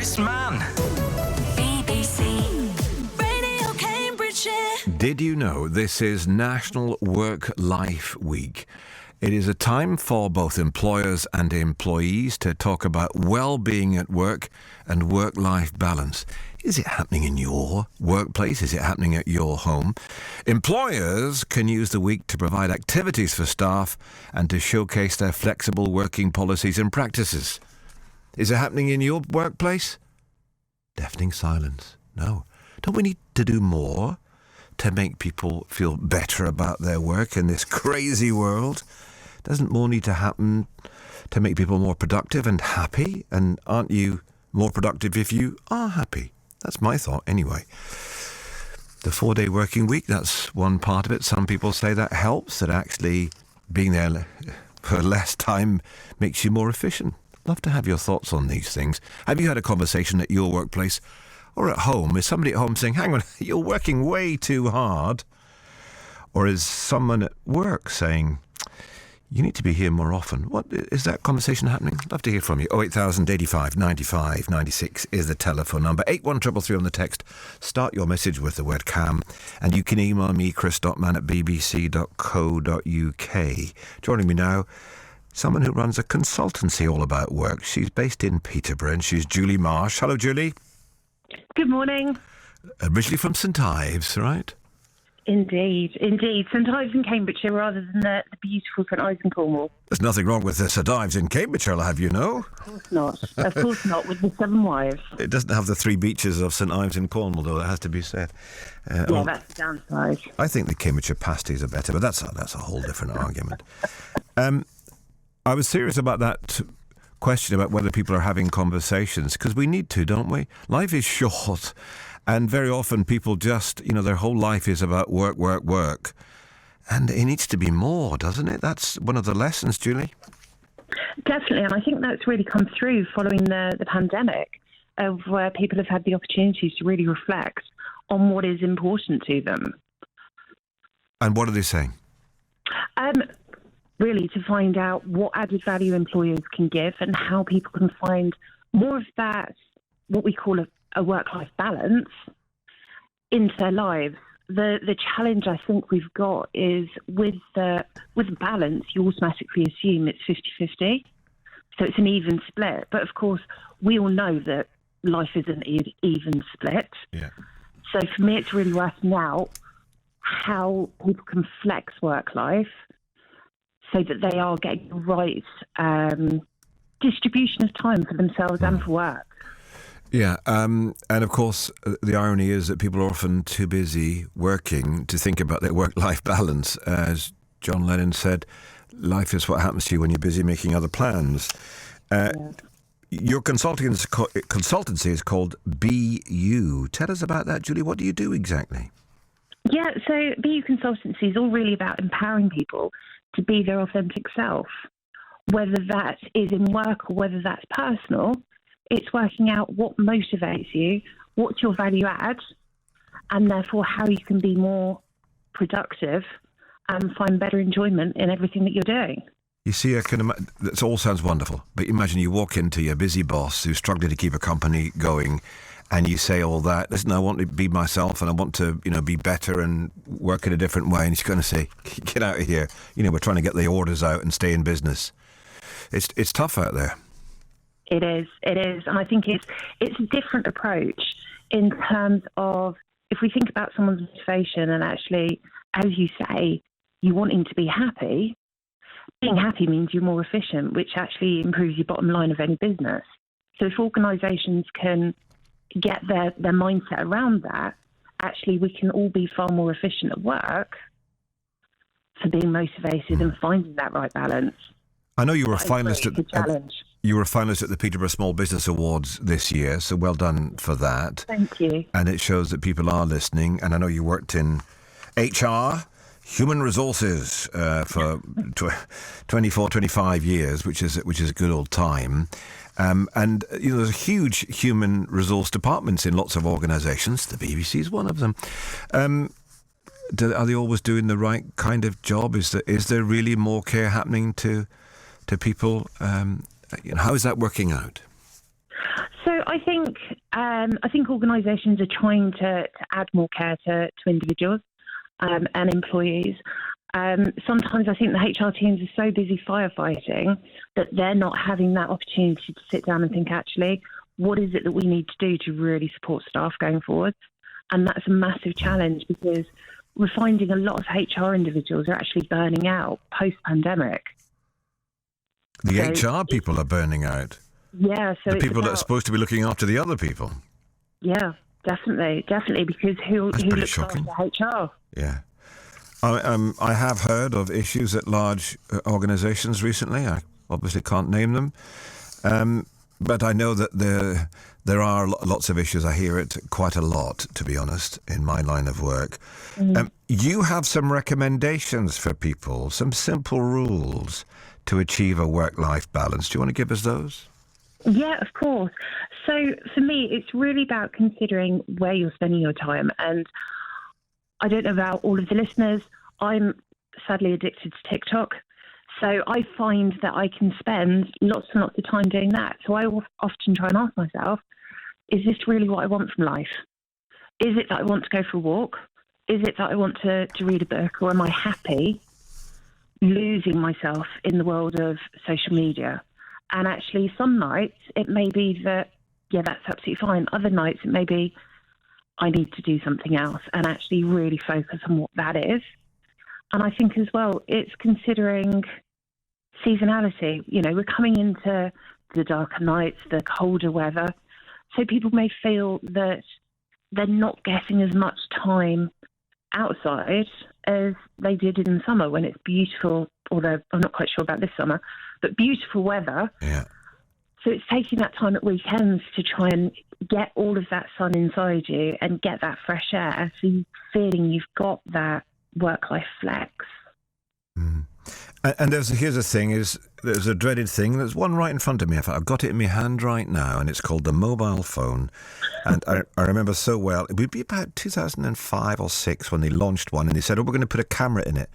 Chris Mann. BBC Radio Cambridgeshire. Did you know this is National Work-Life Week? It is a time for both employers and employees to talk about well-being at work and work-life balance. Is it happening in your workplace? Is it happening at your home? Employers can use the week to provide activities for staff and to showcase their flexible working policies and practices. Is it happening in your workplace? Deafening silence. No. Don't we need to do more to make people feel better about their work in this crazy world? Doesn't more need to happen to make people more productive and happy? And aren't you more productive if you are happy? That's my thought anyway. The 4-day working week, that's one part of it. Some people say that helps, that actually being there for less time makes you more efficient. Love to have your thoughts on these things. Have you had a conversation at your workplace or at home? Is somebody at home saying, hang on, you're working way too hard? Or is someone at work saying, you need to be here more often? What is that conversation happening? Love to hear from you. 08000 85 95 96 is the telephone number. 81333 on the text. Start your message with the word CAM. And you can email me, chris.mann@bbc.co.uk. Joining me now, someone who runs a consultancy all about work. She's based in Peterborough and she's Julie Marsh. Hello, Julie. Good morning. Originally from St Ives, right? Indeed. St Ives in Cambridgeshire rather than the beautiful St Ives in Cornwall. There's nothing wrong with St Ives in Cambridgeshire, I'll have you know. Of course not. Of course not, with the 7 wives. It doesn't have the 3 beaches of St Ives in Cornwall, though, it has to be said. That's the downside. I think the Cambridgeshire pasties are better, but that's a whole different argument. I was serious about that question about whether people are having conversations, because we need to, don't we? Life is short. And very often people just, their whole life is about work. And it needs to be more, doesn't it? That's one of the lessons, Julie. Definitely. And I think that's really come through following the pandemic, of where people have had the opportunities to really reflect on what is important to them. And what are they saying? Really to find out what added value employers can give and how people can find more of that, what we call a work-life balance, into their lives. The challenge I think we've got is with balance, you automatically assume it's 50-50. So it's an even split. But of course, we all know that life isn't an even split. Yeah. So for me, it's really working out how people can flex work-life so that they are getting the right distribution of time for themselves and for work. Yeah, and of course, the irony is that people are often too busy working to think about their work-life balance. As John Lennon said, life is what happens to you when you're busy making other plans. Your consultancy is called BU. Tell us about that, Julie. What do you do exactly? Yeah, so BU Consultancy is all really about empowering people to be their authentic self, whether that is in work or whether that's personal. It's working out what motivates you, what's your value add, and therefore how you can be more productive and find better enjoyment in everything that you're doing. You see, that all sounds wonderful, but imagine you walk into your busy boss who's struggling to keep a company going, and you say all that, listen, I want to be myself and I want to, be better and work in a different way. And he's going to say, get out of here. We're trying to get the orders out and stay in business. It's tough out there. It is. And I think it's a different approach in terms of, if we think about someone's motivation and actually, as you say, you wanting to be happy, being happy means you're more efficient, which actually improves your bottom line of any business. So if organisations can get their mindset around that, actually we can all be far more efficient at work for being motivated and finding that right balance. I know you were a finalist at the Peterborough Small Business Awards this year, so well done for that. Thank you. And it shows that people are listening. And I know you worked in HR, human resources, for 24, 25 years, which is a good old time. And there's huge human resource departments in lots of organisations. The BBC is one of them. Are they always doing the right kind of job? Is there really more care happening to people? How is that working out? So I think organisations are trying to add more care to individuals and employees. Sometimes I think the HR teams are so busy firefighting that they're not having that opportunity to sit down and think, actually, what is it that we need to do to really support staff going forward? And that's a massive challenge because we're finding a lot of HR individuals are actually burning out post-pandemic. The HR people are burning out. Yeah. So the people that are supposed to be looking after the other people. Yeah, definitely, because who looks shocking. after HR? Yeah. I have heard of issues at large organisations recently. I obviously can't name them. But I know that there are lots of issues. I hear it quite a lot, to be honest, in my line of work. You have some recommendations for people, some simple rules to achieve a work-life balance. Do you want to give us those? Yeah, of course. So for me, it's really about considering where you're spending your time. And I don't know about all of the listeners. I'm sadly addicted to TikTok. So I find that I can spend lots and lots of time doing that. So I often try and ask myself, is this really what I want from life? Is it that I want to go for a walk? Is it that I want to read a book? Or am I happy losing myself in the world of social media? And actually, some nights it may be that, yeah, that's absolutely fine. Other nights it may be I need to do something else and actually really focus on what that is. And I think as well, it's considering seasonality. You know, we're coming into the darker nights, the colder weather. So people may feel that they're not getting as much time outside as they did in summer when it's beautiful, although I'm not quite sure about this summer, but beautiful weather. Yeah. So it's taking that time at weekends to try and get all of that sun inside you and get that fresh air so you're feeling you've got that work-life flex. Mm. And here's the thing, there's a dreaded thing. There's one right in front of me. In fact, I've got it in my hand right now, and it's called the mobile phone. And I remember so well, it would be about 2005 or 6 when they launched one, and they said, we're going to put a camera in it.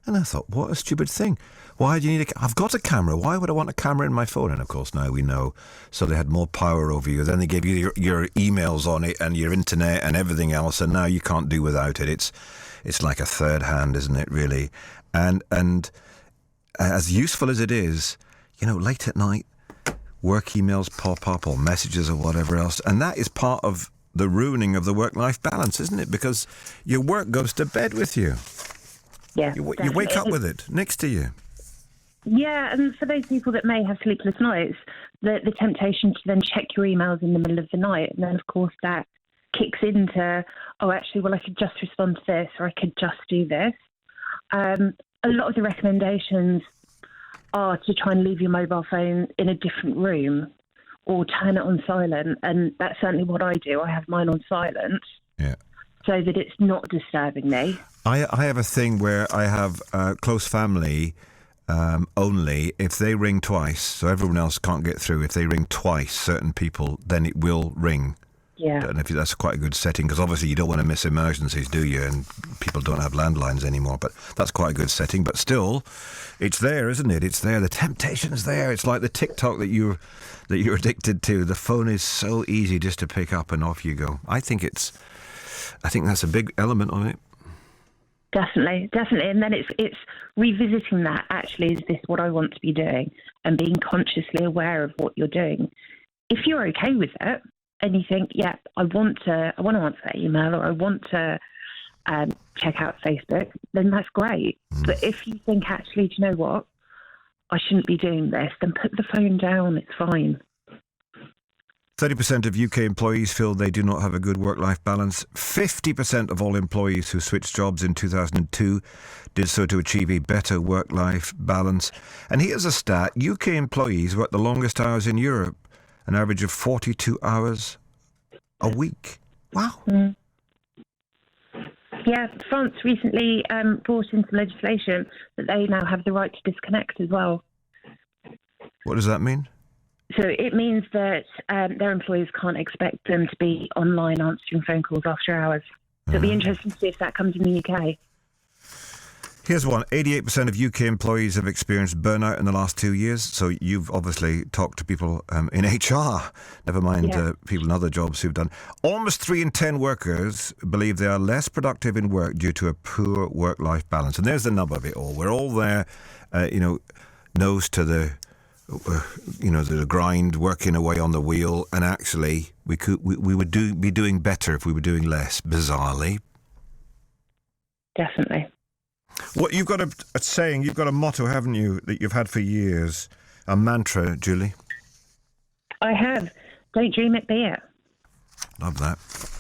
And I thought, what a stupid thing. Why do you need I've got a camera. Why would I want a camera in my phone? And of course, now we know. So they had more power over you. Then they gave you your emails on it and your internet and everything else. And now you can't do without it. It's like a third hand, isn't it, really? And as useful as it is, you know, late at night, work emails pop up or messages or whatever else. And that is part of the ruining of the work-life balance, isn't it? Because your work goes to bed with you. Yeah, you wake up with it next to you. Yeah, and for those people that may have sleepless nights, the temptation to then check your emails in the middle of the night, and then of course that kicks into, oh, actually, well, I could just respond to this, or I could just do this. A lot of the recommendations are to try and leave your mobile phone in a different room or turn it on silent, and that's certainly what I do. I have mine on silent. Yeah. So that it's not disturbing me. I have a thing where I have close family only if they ring twice, so everyone else can't get through. If they ring twice, certain people, then it will ring. Yeah. And if that's quite a good setting, because obviously you don't want to miss emergencies, do you? And people don't have landlines anymore, but that's quite a good setting. But still, it's there, isn't it? It's there. The temptation is there. It's like the TikTok that you're addicted to. The phone is so easy just to pick up and off you go. I think that's a big element of it. Definitely. And then it's revisiting that. Actually, is this what I want to be doing? And being consciously aware of what you're doing. If you're okay with it, and you think, yeah, I want to answer that email, or I want to check out Facebook, then that's great. But if you think, actually, do you know what? I shouldn't be doing this, then put the phone down. It's fine. 30% of UK employees feel they do not have a good work-life balance. 50% of all employees who switched jobs in 2002 did so to achieve a better work-life balance. And here's a stat. UK employees work the longest hours in Europe, an average of 42 hours a week. Wow. Mm. Yeah, France recently brought into legislation that they now have the right to disconnect as well. What does that mean? So it means that their employees can't expect them to be online answering phone calls after hours. So it'll be interesting to see if that comes in the UK. Here's one. 88% of UK employees have experienced burnout in the last 2 years. So you've obviously talked to people in HR, never mind people in other jobs who've done. Almost 3 in 10 workers believe they are less productive in work due to a poor work-life balance. And there's the nub of it all. We're all there, nose to the, the grind, working away on the wheel. And actually, we would be doing better if we were doing less, bizarrely. Definitely. Well, you've got a saying, you've got a motto, haven't you, that you've had for years? A mantra, Julie? I have. Don't dream it, be it. Love that.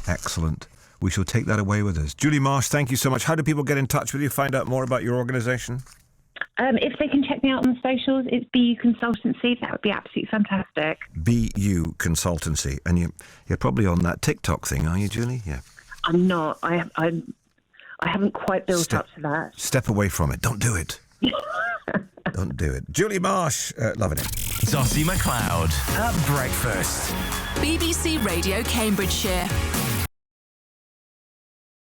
Excellent. We shall take that away with us. Julie Marsh, thank you so much. How do people get in touch with you, find out more about your organisation? If they can check me out on the socials, it's BU Consultancy. That would be absolutely fantastic. BU Consultancy. And you're probably on that TikTok thing, are you, Julie? Yeah. I'm not. I haven't quite built up to that. Step away from it. Don't do it. Don't do it. Julie Marsh, loving it. Dottie McLeod at breakfast. BBC Radio Cambridgeshire.